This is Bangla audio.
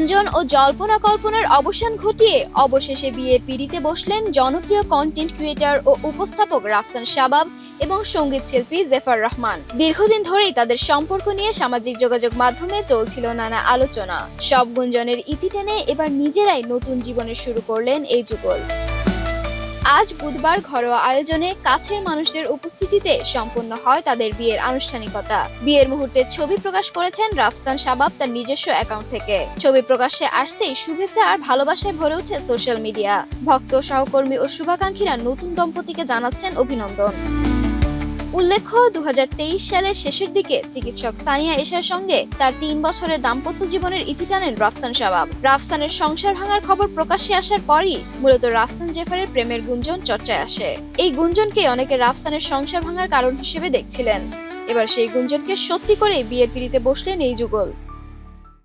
গুঞ্জন ও জল্পনা কল্পনার অবসান ঘটিয়ে অবশেষে বিয়ের পিঁড়িতে বসলেন জনপ্রিয় কন্টেন্ট ক্রিয়েটর ও উপস্থাপক রাফসান শাবাব এবং সঙ্গীত শিল্পী জেফার রহমান। দীর্ঘদিন ধরেই তাদের সম্পর্ক নিয়ে সামাজিক যোগাযোগ মাধ্যমে চলছিল নানা আলোচনা। সব গুঞ্জনের ইতি টেনে এবার নিজেরাই নতুন জীবনের শুরু করলেন এই যুগল। আজ বুধবার ঘরোয়া আয়োজনে কাছের মানুষদের উপস্থিতিতে সম্পন্ন হয় তাদের বিয়ের আনুষ্ঠানিকতা। বিয়ের মুহূর্তের ছবি প্রকাশ করেছেন রাফসান শাবাব তার নিজস্ব অ্যাকাউন্ট থেকে। ছবি প্রকাশ্যে আসতেই শুভেচ্ছা আর ভালোবাসায় ভরে ওঠে সোশ্যাল মিডিয়া। ভক্ত, সহকর্মী ও শুভাকাঙ্ক্ষীরা নতুন দম্পতিকে জানাচ্ছেন অভিনন্দন। উল্লেখ্য, 2023 সালের শেষের দিকে চিকিৎসক সানিয়া এশার সঙ্গে তার 3 বছরের দাম্পত্য জীবনের ইতি টানেন রাফসান শাবাব। রাফসানের সংসার ভাঙার খবর প্রকাশ্যে আসার পরই মূলত রাফসান জেফারের প্রেমের গুঞ্জন চর্চায় আসে। এই গুঞ্জনকে অনেকে রাফসানের সংসার ভাঙার কারণ হিসেবে দেখছিলেন। এবার সেই গুঞ্জনকে সত্যি করে বিয়ের পিঁড়িতে বসলেন এই যুগল।